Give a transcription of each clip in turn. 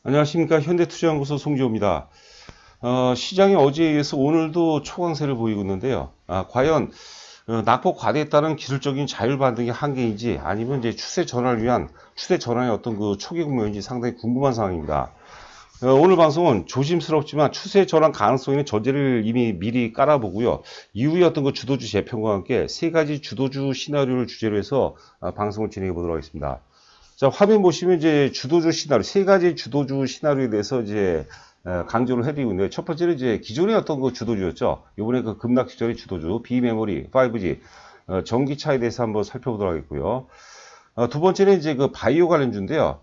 안녕하십니까. 현대투자연구소 송지호입니다. 시장이 어제에 이어서 오늘도 초강세를 보이고 있는데요. 과연 낙폭 과대에 따른 기술적인 자율 반등의 한계인지 아니면 이제 추세 전환을 위한 추세 전환의 어떤 그 초기 국면인지 상당히 궁금한 상황입니다. 오늘 방송은 조심스럽지만 추세 전환 가능성 있는 전제를 이미 미리 깔아보고요. 이후에 어떤 그 주도주 재평과 함께 세 가지 주도주 시나리오를 주제로 해서 방송을 진행해 보도록 하겠습니다. 자, 화면 보시면 이제 주도주 시나리오, 세 가지 주도주 시나리오에 대해서 이제 강조를 해드리고 있는데, 첫 번째는 이제 기존의 어떤 그 주도주였죠. 이번에 그 급락 시절의 주도주, 비메모리, 5G, 전기차에 대해서 한번 살펴보도록 하겠고요. 두 번째는 이제 그 바이오 관련주인데요.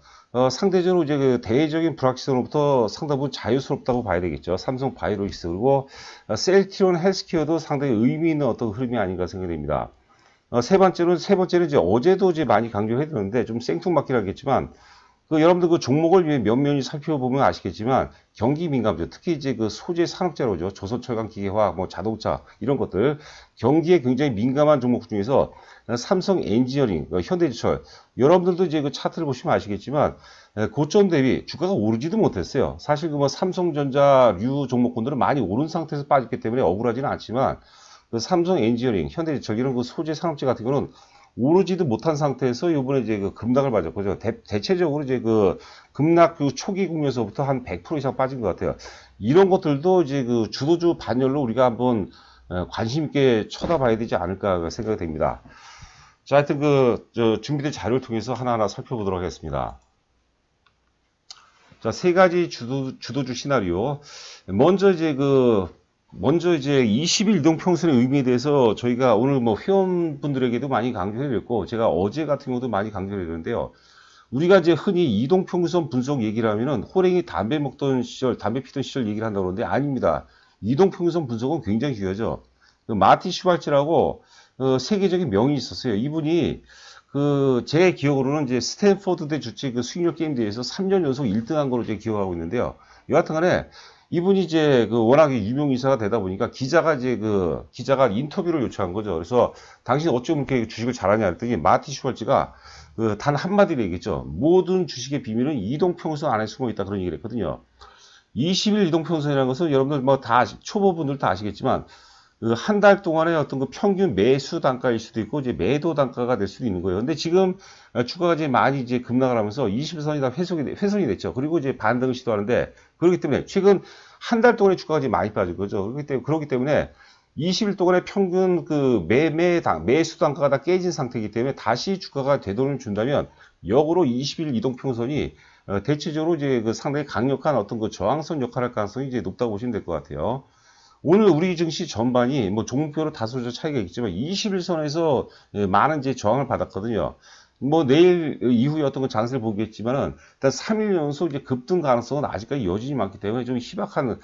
상대적으로 이제 그 대외적인 불확실성으로부터 상당 부분 자유스럽다고 봐야 되겠죠. 삼성 바이오로직스, 그리고 셀트리온 헬스케어도 상당히 의미 있는 어떤 흐름이 아닌가 생각이 됩니다. 세 번째는 이제 어제도 이제 많이 강조해드렸는데 좀 생뚱맞긴 하겠지만, 여러분들 그 종목을 위해 면면히 살펴보면 아시겠지만 경기 민감주, 특히 이제 그 소재 산업재료죠. 조선철강기계화학, 뭐 자동차 이런 것들 경기에 굉장히 민감한 종목 중에서 삼성 엔지니어링, 현대제철, 여러분들도 이제 그 차트를 보시면 아시겠지만 고점 대비 주가가 오르지도 못했어요. 사실 그 뭐 삼성전자류 종목군들은 많이 오른 상태에서 빠졌기 때문에 억울하지는 않지만, 그 삼성 엔지니어링, 현대제철 이런 그 소재 산업재 같은 경우는 오르지도 못한 상태에서 이번에 이제 그 급락을 맞았거든요. 대체적으로 이제 그 급락 그 초기 국면에서부터 한 100% 이상 빠진 것 같아요. 이런 것들도 이제 그 주도주 반열로 우리가 한번 관심 있게 쳐다봐야 되지 않을까 생각이 됩니다. 자, 하여튼 준비된 자료를 통해서 하나하나 살펴보도록 하겠습니다. 자, 세 가지 주도주 시나리오. 먼저 이제 20일 이동평선의 의미에 대해서 저희가 오늘 뭐 회원분들에게도 많이 강조해드렸고, 제가 어제 같은 경우도 많이 강조해드렸는데요. 우리가 이제 흔히 이동평선 분석 얘기를 하면은 호랭이 담배 먹던 시절, 담배 피던 시절 얘기를 한다고 그러는데 아닙니다. 이동평선 분석은 굉장히 중요하죠. 마티 슈발츠라고 세계적인 명인이 있었어요. 이분이 제 기억으로는 이제 스탠포드대 주최 그 수익률 게임 대회에서 3년 연속 1등한 걸로 제가 기억하고 있는데요. 여하튼간에 이분이 이제 워낙에 유명 인사가 되다 보니까 기자가 인터뷰를 요청한 거죠. 그래서 당신 어쩜 이렇게 주식을 잘하냐 했더니 마티 슈발츠가 단 한마디로 얘기했죠. 모든 주식의 비밀은 이동평선 안에 숨어 있다, 그런 얘기를 했거든요. 20일 이동평선이라는 것은 여러분들 뭐 초보분들 다 아시겠지만 한 달 동안의 어떤 그 평균 매수 단가일 수도 있고 이제 매도 단가가 될 수도 있는 거예요. 근데 지금 주가가 이제 많이 이제 급락을 하면서 20선이 다 훼손이 됐죠. 그리고 이제 반등을 시도하는데, 그렇기 때문에 최근 한 달 동안의 주가가 이제 많이 빠진 거죠. 그렇기 때문에 20일 동안의 평균 매수 단가가 다 깨진 상태이기 때문에 다시 주가가 되돌림을 준다면 역으로 20일 이동평선이 대체적으로 이제 상당히 강력한 어떤 저항선 역할을 할 가능성이 이제 높다고 보시면 될 것 같아요. 오늘 우리 증시 전반이 뭐 종목별로 다소 차이가 있지만 21선에서 많은 이제 저항을 받았거든요. 뭐 내일 이후에 어떤 장세를 보겠지만은 일단 3일 연속 이제 급등 가능성은 아직까지 여전히 많기 때문에 좀 희박한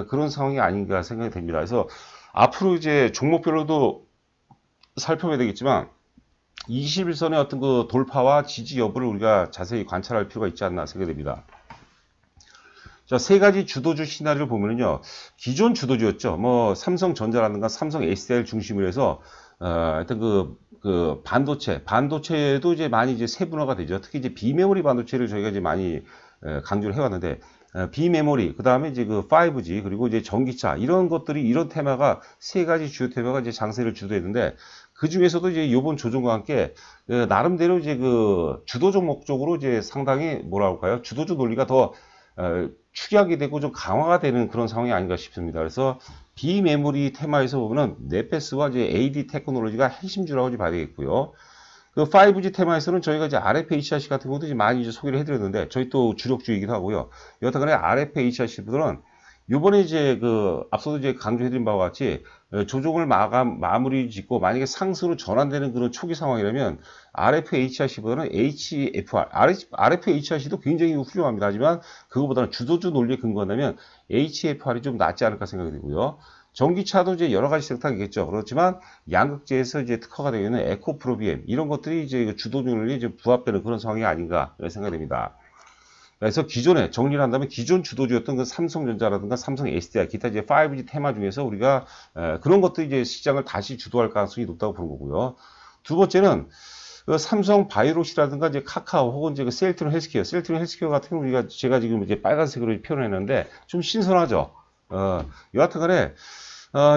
그런 상황이 아닌가 생각이 됩니다. 그래서 앞으로 이제 종목별로도 살펴봐야 되겠지만 21선의 어떤 돌파와 지지 여부를 우리가 자세히 관찰할 필요가 있지 않나 생각이 됩니다. 자, 세 가지 주도주 시나리오를 보면은요, 기존 주도주였죠. 뭐, 삼성전자라든가 삼성 SDI를 중심으로 해서, 하여튼 반도체도 이제 많이 이제 세분화가 되죠. 특히 이제 비메모리 반도체를 저희가 이제 많이 강조를 해왔는데, 비메모리, 그 다음에 이제 5G, 그리고 이제 전기차, 이런 테마가, 세 가지 주요 테마가 이제 장세를 주도했는데, 그 중에서도 이제 요번 조정과 함께, 나름대로 이제 주도 종목 쪽으로 이제 상당히 주도주 논리가 더, 축약이 되고 좀 강화가 되는 그런 상황이 아닌가 싶습니다. 그래서 비메모리 테마에서 보면은 네페스와 이제 AD 테크놀로지가 핵심주라고 봐야 되겠고요. 5G 테마에서는 저희가 이제 RFHRC 같은 것도 이제 많이 이제 소개를 해드렸는데, 저희 또 주력주이기도 하고요. 여하튼간에 RFHRC보다는 요번에 이제 앞서도 이제 강조해드린 바와 같이 조정을 마무리 짓고 만약에 상승으로 전환되는 그런 초기 상황이라면 RFHRC보다는 RFHRC도 굉장히 훌륭합니다. 하지만 그거보다는 주도주 논리에 근거한다면 HFR이 좀 낫지 않을까 생각이 되고요. 전기차도 이제 여러 가지 섹터겠죠. 그렇지만 양극재에서 이제 특화가 되어 있는 에코프로비엠, 이런 것들이 이제 주도주 논리에 좀 부합되는 그런 상황이 아닌가 생각이 됩니다. 그래서 기존에 정리를 한다면 기존 주도주였던 삼성전자라든가 삼성 SDI, 기타 이제 5G 테마 중에서 우리가 그런 것들이 이제 시장을 다시 주도할 가능성이 높다고 보는 거고요. 두 번째는 그 삼성 바이오록시라든가 이제 카카오 혹은 이제 그 셀트리온 헬스케어 같은 경우 우리가 제가 지금 이제 빨간색으로 표현했는데 좀 신선하죠. 여하튼간에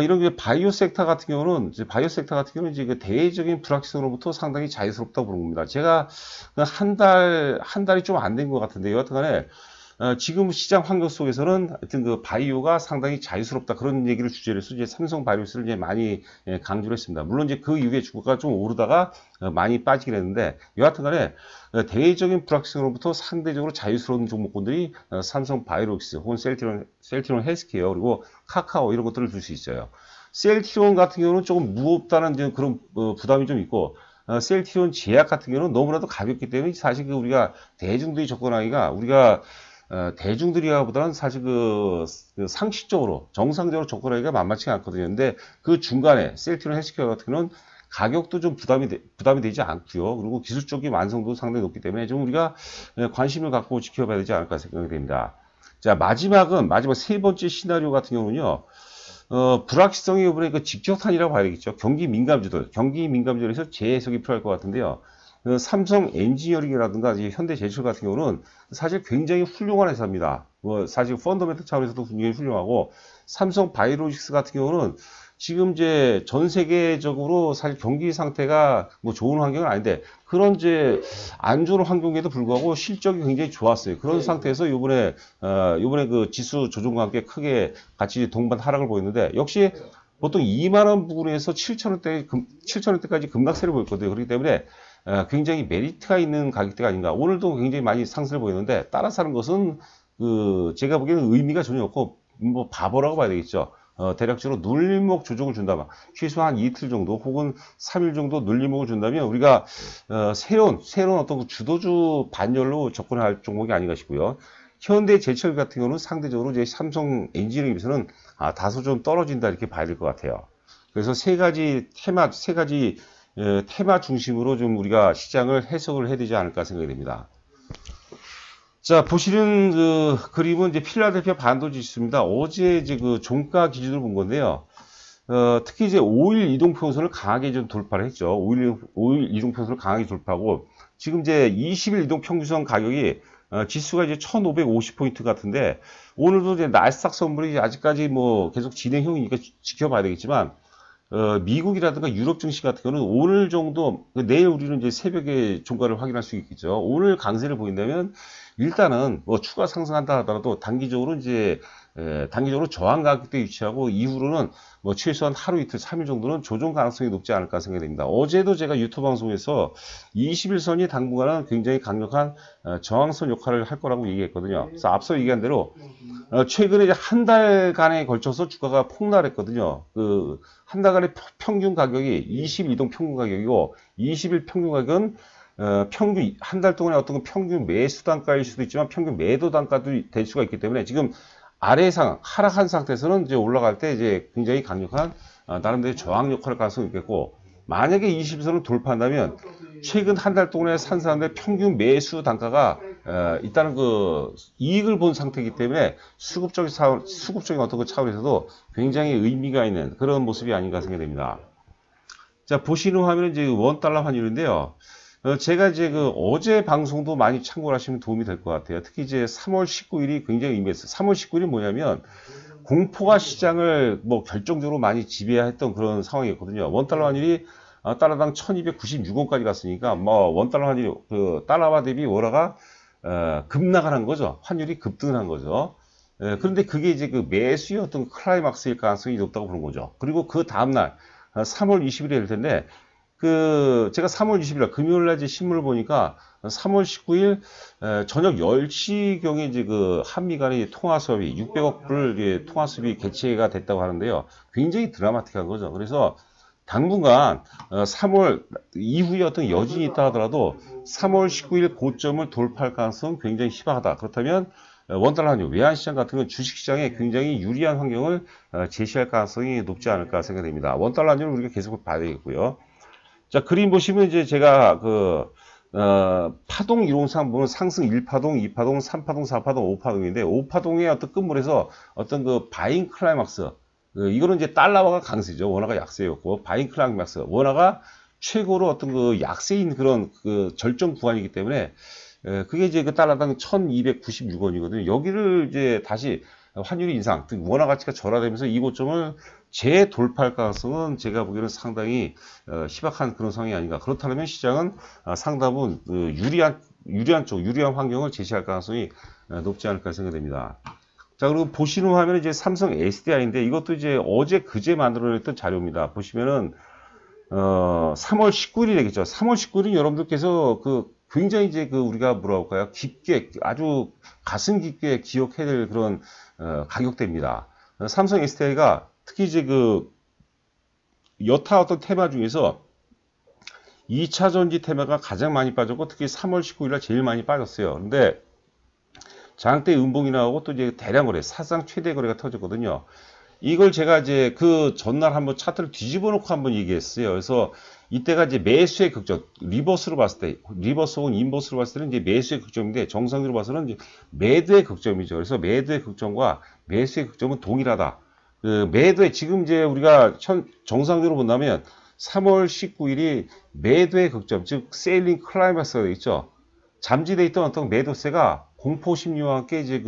이런 게 바이오 섹터 같은 경우는 이제 그 대외적인 불확실성으로부터 상당히 자유스럽다고 보는 겁니다. 제가 한 달이 좀 안 된 것 같은데 여하튼간에 지금 시장 환경 속에서는 하여튼 그 바이오가 상당히 자유스럽다 그런 얘기를 주제로 해서 이제 삼성 바이오스를 이제 많이 강조를 했습니다. 물론 이제 그 이후에 주가가 좀 오르다가 많이 빠지긴 했는데 여하튼간에 대외적인 불확실성으로부터 상대적으로 자유스러운 종목군들이 삼성 바이오록스 혹은 셀트리온 헬스케어 그리고 카카오 이런 것들을 줄 수 있어요. 셀트리온 같은 경우는 조금 무겁다는 그런 부담이 좀 있고 셀트리온 제약 같은 경우는 너무나도 가볍기 때문에 사실 우리가 대중들이 접근하기가 우리가 대중들이야보다는 사실 상식적으로 정상적으로 접근하기가 만만치가 않거든요. 근데 그 중간에 셀트리온 헬스케어 같은 경우는 가격도 좀 부담이 되지 않고요. 그리고 기술적인 완성도 상당히 높기 때문에 좀 우리가 관심을 갖고 지켜봐야 되지 않을까 생각이 됩니다. 자, 마지막 세 번째 시나리오 같은 경우는요. 불확실성이 이번에 그 직격탄이라고 봐야 되겠죠. 경기 민감주들에서 재해석이 필요할 것 같은데요. 삼성 엔지니어링이라든가 현대제철 같은 경우는 사실 굉장히 훌륭한 회사입니다. 사실 펀더멘털 차원에서도 굉장히 훌륭하고 삼성 바이오로직스 같은 경우는 지금 이제 전 세계적으로 사실 경기 상태가 뭐 좋은 환경은 아닌데 그런 이제 안 좋은 환경에도 불구하고 실적이 굉장히 좋았어요. 그런 상태에서 요번에 그 지수 조정과 함께 크게 같이 동반 하락을 보였는데 역시 보통 2만 원 부근에서 7,000원대까지 급락세를 보였거든요. 그렇기 때문에 굉장히 메리트가 있는 가격대가 아닌가. 오늘도 굉장히 많이 상승을 보였는데 따라서 하는 것은 제가 보기에는 의미가 전혀 없고 뭐 바보라고 봐야 되겠죠. 대략적으로 눌림목 조정을 준다면 최소한 이틀 정도 혹은 3일 정도 눌림목을 준다면 우리가 새로운 어떤 그 주도주 반열로 접근할 종목이 아닌가 싶고요. 현대제철 같은 경우는 상대적으로 이제 삼성 엔지니어링에 비해서는 다소 좀 떨어진다 이렇게 봐야 될 것 같아요. 그래서 세 가지 테마 중심으로 좀 우리가 시장을 해석을 해야 되지 않을까 생각이 됩니다. 자, 보시는 그림은 이제 필라델피아 반도체 지수입니다. 어제 이제 그 종가 기준으로 본 건데요. 특히 이제 5일 이동평선을 강하게 좀 돌파를 했죠. 5일 이동평선을 강하게 돌파하고 지금 이제 20일 이동평균선 가격이 지수가 이제 1550포인트 같은데 오늘도 이제 나스닥 선물이 아직까지 뭐 계속 진행형이니까 지켜봐야 되겠지만 미국이라든가 유럽 증시 같은 경우는 오늘 정도, 내일 우리는 이제 새벽에 종가를 확인할 수 있겠죠. 오늘 강세를 보인다면 일단은 뭐 추가 상승한다 하더라도 단기적으로 저항 가격대에 위치하고 이후로는 뭐 최소한 하루 이틀 3일 정도는 조정 가능성이 높지 않을까 생각이 됩니다. 어제도 제가 유튜브 방송에서 21선이 당분간은 굉장히 강력한 저항선 역할을 할 거라고 얘기했거든요. 그래서 앞서 얘기한 대로 최근에 이제 한 달간에 걸쳐서 주가가 폭락했거든요. 한 달간의 평균 가격이 22동 평균 가격이고 20일 평균 가격은 평균 한 달 동안의 어떤 평균 매수 단가일 수도 있지만 평균 매도 단가도 될 수가 있기 때문에 지금 하락한 상태에서는 이제 올라갈 때 이제 굉장히 강력한 나름대로 저항 역할을 가능성이 있겠고 만약에 20선을 돌파한다면 최근 한 달 동안에 산 사람들의 평균 매수 단가가 일단은 이익을 본 상태이기 때문에 수급적인 어떤 그 차원에서도 굉장히 의미가 있는 그런 모습이 아닌가 생각됩니다. 자, 보시는 화면은 이제 원달러 환율인데요. 제가 이제 어제 방송도 많이 참고를 하시면 도움이 될 것 같아요. 특히 이제 3월 19일이 굉장히 의미했어요. 3월 19일이 뭐냐면 공포가 시장을 뭐 결정적으로 많이 지배했던 그런 상황이었거든요. 원달러 환율이 달러당 1296원까지 갔으니까 뭐 원달러 환율이 달러화 대비 원화가 급락을 한 거죠. 환율이 급등을 한 거죠. 그런데 그게 이제 매수의 어떤 클라이막스일 가능성이 높다고 보는 거죠. 그리고 그 다음날 3월 20일이 될 텐데 제가 3월 20일 금요일날 이제 신문을 보니까 3월 19일 저녁 10시경에 이제 한미 간의 통화 수합이 600억 불 통화 수합이 개최가 됐다고 하는데요. 굉장히 드라마틱한 거죠. 그래서 당분간 3월 이후에 어떤 여진이 있다 하더라도 3월 19일 고점을 돌파할 가능성은 굉장히 희박하다. 그렇다면 원달러 환율, 외환시장 같은 건 주식시장에 굉장히 유리한 환경을 제시할 가능성이 높지 않을까 생각됩니다. 원달러 환율은 우리가 계속 봐야 되겠고요. 자, 그림 보시면 이제 제가 파동 이론상 보면 상승 1파동, 2파동, 3파동, 4파동, 5파동인데 5파동의 어떤 끝물에서 어떤 바잉 클라이막스 이거는 이제 달러화가 강세죠. 원화가 약세였고 바잉 클라이막스 원화가 최고로 어떤 그 약세인 그런 그 절정 구간이기 때문에 그게 이제 그 달러당 1296원이거든요. 여기를 이제 다시 환율 인상, 원화 가치가 절하되면서 이 고점을 재돌파할 가능성은 제가 보기에는 상당히 희박한 그런 상황이 아닌가. 그렇다면 시장은 상당히 유리한 환경을 제시할 가능성이 높지 않을까 생각됩니다. 자, 그리고 보시는 화면은 이제 삼성 SDI인데 이것도 이제 어제 그제 만들어냈던 자료입니다. 보시면은 3월 19일이 되겠죠. 3월 19일은 여러분들께서 굉장히 이제 우리가 뭐라고 할까요? 깊게, 아주 가슴 깊게 기억해야 될 그런, 가격대입니다. 삼성 SDI가 특히 이제 여타 어떤 테마 중에서 2차 전지 테마가 가장 많이 빠졌고, 특히 3월 19일날 제일 많이 빠졌어요. 근데 장대 음봉이 나오고 또 이제 대량 거래, 사상 최대 거래가 터졌거든요. 이걸 제가 이제 그 전날 한번 차트를 뒤집어 놓고 한번 얘기했어요. 그래서 이때가 이제 매수의 극점, 리버스로 봤을 때, 리버스 혹은 인버스로 봤을 때는 이제 매수의 극점인데, 정상적으로 봐서는 이제 매도의 극점이죠. 그래서 매도의 극점과 매수의 극점은 동일하다. 매도의, 지금 이제 우리가 정상적으로 본다면 3월 19일이 매도의 극점, 즉, 세일링 클라이막스가 되겠죠. 잠재되어 있던 어떤 매도세가 공포심리와 함께 이제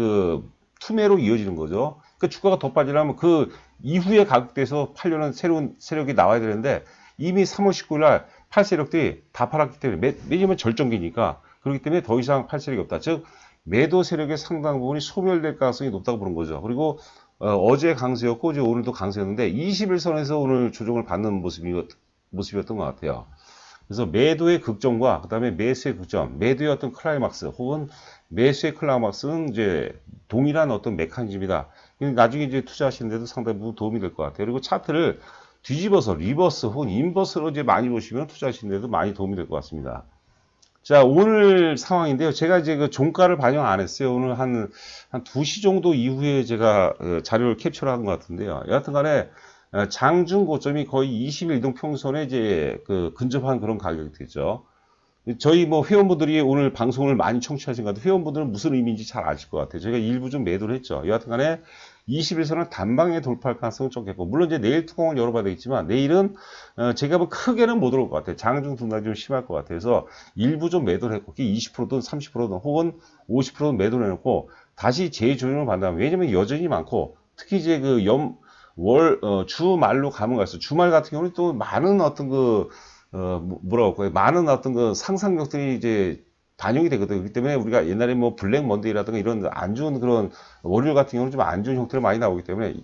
투매로 이어지는 거죠. 그 주가가 더 빠지려면 그 이후에 가격대에서 팔려는 새로운 세력이 나와야 되는데 이미 3월 19일 날 팔 세력들이 다 팔았기 때문에 왜냐면 절정기니까 그렇기 때문에 더 이상 팔 세력이 없다. 즉 매도 세력의 상당 부분이 소멸될 가능성이 높다고 보는 거죠. 그리고 어제 강세였고 이제 오늘도 강세였는데 21선에서 오늘 조정을 받는 모습이었던 것 같아요. 그래서 매도의 극점과 그 다음에 매수의 극점, 매도의 어떤 클라이막스 혹은 매수의 클라이막스는 이제 동일한 어떤 메커니즘이다. 나중에 이제 투자하시는데도 상당히 도움이 될 것 같아요. 그리고 차트를 뒤집어서 리버스 혹은 인버스로 이제 많이 보시면 투자하시는데도 많이 도움이 될 것 같습니다. 자, 오늘 상황인데요. 제가 이제 종가를 반영 안 했어요. 오늘 한 2시 정도 이후에 제가 자료를 캡처를 한 것 같은데요. 여하튼 간에 장중 고점이 거의 21동 평선에 이제 근접한 그런 가격이 되죠. 저희 뭐 회원분들이 오늘 방송을 많이 청취하신 것 같아요. 회원분들은 무슨 의미인지 잘 아실 것 같아요. 저희가 일부 좀 매도를 했죠. 여하튼 간에 21선을 단방에 돌파할 가능성은 적겠고, 물론 이제 내일 투공을 열어봐야 되겠지만, 내일은 제가 뭐 크게는 못 오를 것 같아요. 장중 둔락이 좀 심할 것 같아요. 그래서 일부 좀 매도를 했고, 20%든 30%든 혹은 50%든 매도를 해놓고, 다시 재조정을 받는다면, 왜냐면 여전히 많고, 특히 이제 주말로 가면 갈수록, 주말 같은 경우는 또 많은 어떤 뭐라고 할까요? 많은 어떤 상상력들이 이제 반영이 되거든요. 그렇기 때문에 우리가 옛날에 뭐 블랙 먼데이라든가 이런 안 좋은 그런 월요일 같은 경우는 좀 안 좋은 형태로 많이 나오기 때문에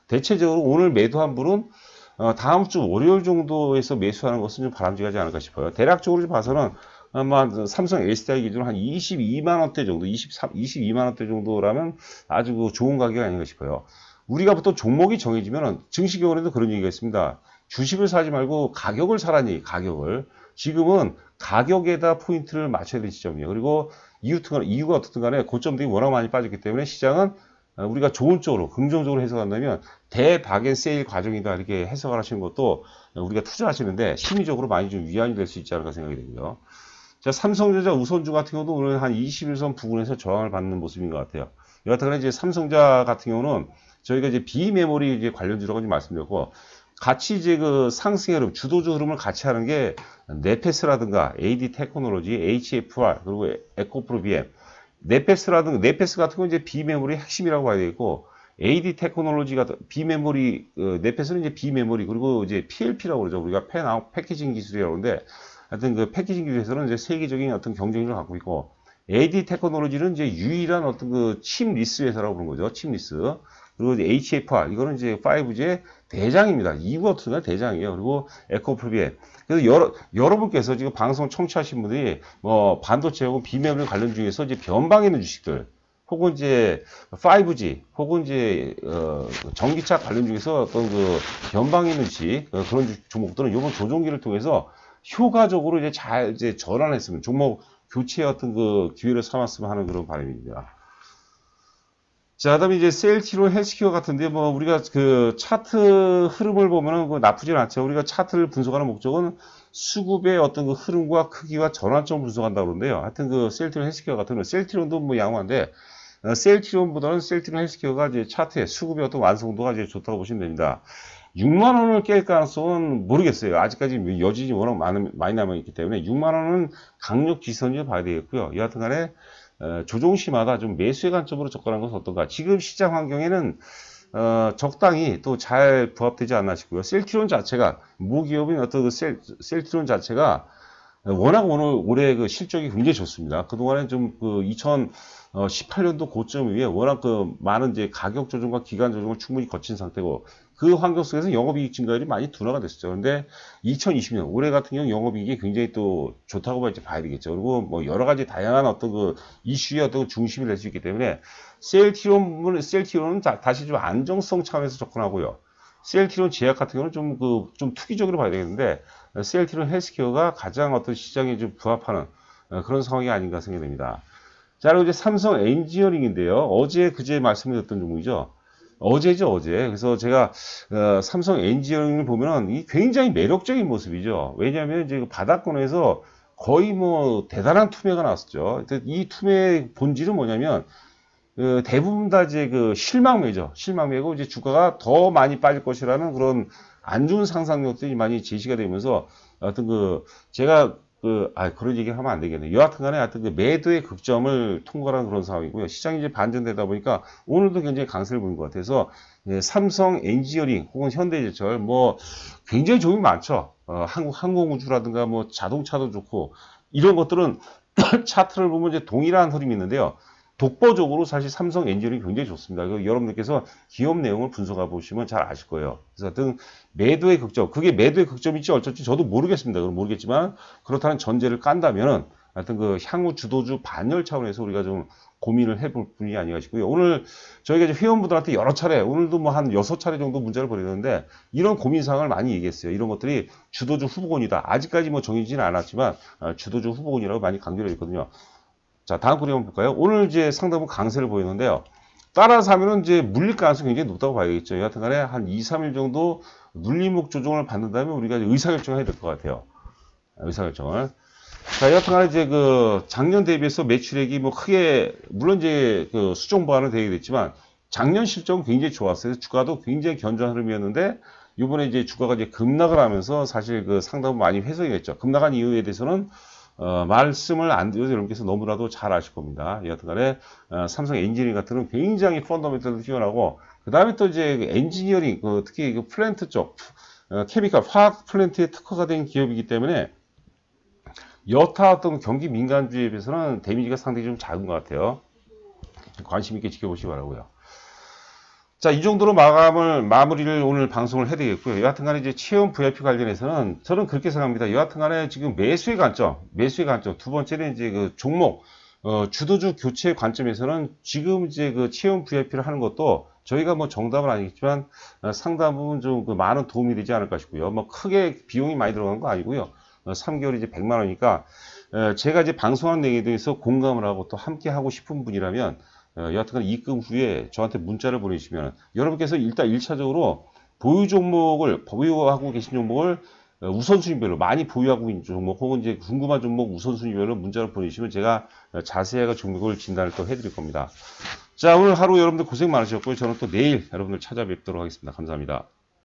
대체적으로 오늘 매도한 분은 다음 주 월요일 정도에서 매수하는 것은 좀 바람직하지 않을까 싶어요. 대략적으로 봐서는 아마 삼성 SDI 기준으로 한 22만 원대 정도, 22만 원대 정도라면 아주 좋은 가격이 아닌가 싶어요. 우리가 보통 종목이 정해지면 증시 경우에도 그런 얘기가 있습니다. 주식을 사지 말고 가격을 사라는 얘기, 가격을. 지금은 가격에다 포인트를 맞춰야 될 시점이에요. 그리고 이유가 어떻든 간에 고점들이 워낙 많이 빠졌기 때문에 시장은 우리가 좋은 쪽으로, 긍정적으로 해석한다면 대박의 세일 과정이다 이렇게 해석을 하시는 것도 우리가 투자하시는데 심리적으로 많이 좀 위안이 될 수 있지 않을까 생각이 되고요. 자, 삼성전자 우선주 같은 경우도 오늘 한 21선 부근에서 저항을 받는 모습인 것 같아요. 여하튼 이제 삼성전자 같은 경우는 저희가 이제 비메모리 이제 관련주라고 좀 말씀드렸고, 같이 이제 상승의 흐름, 주도주 흐름을 같이 하는 게 네페스라든가 AD 테크놀로지, HFR, 그리고 에코프로 BM. 네페스 같은 건 이제 비메모리 핵심이라고 봐야 되겠고, AD 테크놀로지가 비메모리, 네페스는 이제 비메모리, 그리고 이제 PLP라고 그러죠. 우리가 패키징 기술이라고 하는데, 하여튼 패키징 기술에서는 이제 세계적인 어떤 경쟁력을 갖고 있고, AD 테크놀로지는 이제 유일한 어떤 칩 리스 회사라고 부르는 거죠. 칩 리스. 그리고 이제 HFR, 이거는 이제 5G의 대장입니다. 2구 같은 대장이에요. 그리고 에코프로비에. 그래서 여러분께서 지금 방송 청취하신 분들이 뭐 반도체하고 비메모리 관련 중에서 이제 변방에 있는 주식들, 혹은 이제 5G, 혹은 이제 전기차 관련 중에서 어떤 변방에 있는 주식, 그런 종목들은 이번 조정기를 통해서 효과적으로 이제 잘 전환했으면, 종목 교체의 어떤 기회를 삼았으면 하는 그런 바람입니다. 자, 그다음에 이제 셀트리온 헬스케어 같은데, 뭐 우리가 차트 흐름을 보면은 나쁘진 않죠. 우리가 차트를 분석하는 목적은 수급의 어떤 흐름과 크기와 전환점을 분석한다고 그러는데요. 하여튼 셀트리온 헬스케어 같은 경우는 셀트리온도 뭐 양호한데, 셀트리온보다는 셀트리온 헬스케어가 이제 차트의 수급의 어떤 완성도가 이제 좋다고 보시면 됩니다. 6만 원을 깰 가능성은 모르겠어요. 아직까지 여진이 워낙 많이 남아있기 때문에 6만 원은 강력 지선을 봐야 되겠고요. 여하튼 간에 조종시마다 좀 매수의 관점으로 접근한 것은 어떤가. 지금 시장 환경에는 적당히 또 잘 부합되지 않나 싶고요. 셀트리온 자체가, 모기업인 어떤 그 셀트리온 자체가 워낙 올해 그 실적이 굉장히 좋습니다. 그동안에 좀 그 2018년도 고점 위에 워낙 그 많은 이제 가격 조정과 기간 조정을 충분히 거친 상태고, 그 환경 속에서 영업이익 증가율이 많이 둔화가 됐었죠. 근데 2020년 올해 같은 경우 영업이익이 굉장히 또 좋다고 봐야 되겠죠. 그리고 뭐 여러 가지 다양한 어떤 그 이슈의 어떤 중심이 될 수 있기 때문에 셀트리온은 다시 좀 안정성 차원에서 접근하고요. 셀트리온 제약 같은 경우는 좀 투기적으로 봐야 되겠는데, 셀트리온 헬스케어가 가장 어떤 시장에 좀 부합하는 그런 상황이 아닌가 생각이 됩니다. 자, 그리고 이제 삼성 엔지니어링인데요. 어제 그제 말씀드렸던 종목이죠. 어제죠, 어제. 그래서 제가 삼성 엔지니어링을 보면은 이 굉장히 매력적인 모습이죠. 왜냐하면 이제 그 바닥권에서 거의 뭐 대단한 투매가 나왔었죠. 이 투매의 본질은 뭐냐면 대부분 다 이제 그 실망매죠. 실망매고 이제 주가가 더 많이 빠질 것이라는 그런 안 좋은 상상력들이 많이 제시가 되면서 어떤 제가 그런 얘기 하면 안 되겠네요. 여하튼 간에 하여튼 매도의 극점을 통과한 그런 상황이고요. 시장이 이제 반전되다 보니까 오늘도 굉장히 강세를 보인 것 같아서, 삼성 엔지니어링 혹은 현대제철 뭐 굉장히 종이 많죠. 한국 항공우주라든가 뭐 자동차도 좋고, 이런 것들은 차트를 보면 이제 동일한 흐름이 있는데요. 독보적으로 사실 삼성 엔지니어링이 굉장히 좋습니다. 여러분들께서 기업 내용을 분석해 보시면 잘 아실 거예요. 그래서 하여튼 매도의 극점, 그게 매도의 극점일지 어쩔지 저도 모르겠습니다. 그건 모르겠지만, 그렇다는 전제를 깐다면은 하여튼 향후 주도주 반열 차원에서 우리가 좀 고민을 해볼 분이 아닌가 싶고요. 오늘 저희가 이제 회원분들한테 여러 차례, 오늘도 뭐 한 6차례 정도 문자를 보내는데, 이런 고민사항을 많이 얘기했어요. 이런 것들이 주도주 후보군이다. 아직까지 뭐 정해지지는 않았지만 주도주 후보군이라고 많이 강조를 했거든요. 자, 다음 그림 한번 볼까요? 오늘 이제 상당히 강세를 보이는데요. 따라서 하면은 이제 물릴 가능성이 굉장히 높다고 봐야겠죠. 여하튼 간에 한 2, 3일 정도 눌림목 조정을 받는다면 우리가 의사결정을 해야 될 것 같아요. 의사결정을. 자, 여하튼 간에 이제 작년 대비해서 매출액이 뭐 크게, 물론 이제 수정 보완은 되게 됐지만, 작년 실적은 굉장히 좋았어요. 주가도 굉장히 견조한 흐름이었는데, 이번에 이제 주가가 이제 급락을 하면서 사실 상당히 많이 훼손이 됐죠. 급락한 이유에 대해서는 말씀을 안 드려도 여러분께서 너무나도 잘 아실 겁니다. 여하튼 간에 삼성 엔지니어링 같은 경우는 굉장히 펀더멘털도 뛰어나고, 그 다음에 또 이제 엔지니어링, 특히 플랜트 쪽, 케미칼, 화학 플랜트에 특화가 된 기업이기 때문에 여타 어떤 경기 민감주에 비해서는 데미지가 상당히 좀 작은 것 같아요. 관심 있게 지켜보시기 바라고요. 자, 이 정도로 마무리를 오늘 방송을 해야 되겠고요. 여하튼 간에 이제 체험 VIP 관련해서는 저는 그렇게 생각합니다. 여하튼 간에 지금 매수의 관점. 두 번째는 이제 종목, 주도주 교체 관점에서는 지금 이제 체험 VIP를 하는 것도 저희가 뭐 정답은 아니겠지만 상당 부분 좀 많은 도움이 되지 않을까 싶고요. 뭐 크게 비용이 많이 들어간 거 아니고요. 3개월이 이제 100만 원이니까, 제가 이제 방송한 내용에 대해서 공감을 하고 또 함께 하고 싶은 분이라면, 여하튼 입금 후에 저한테 문자를 보내주시면, 여러분께서 일단 1차적으로 보유하고 계신 종목을 우선순위별로, 많이 보유하고 있는 종목 혹은 이제 궁금한 종목 우선순위별로 문자를 보내주시면 제가 자세하게 종목을 진단을 또 해드릴 겁니다. 자, 오늘 하루 여러분들 고생 많으셨고요. 저는 또 내일 여러분들 찾아뵙도록 하겠습니다. 감사합니다.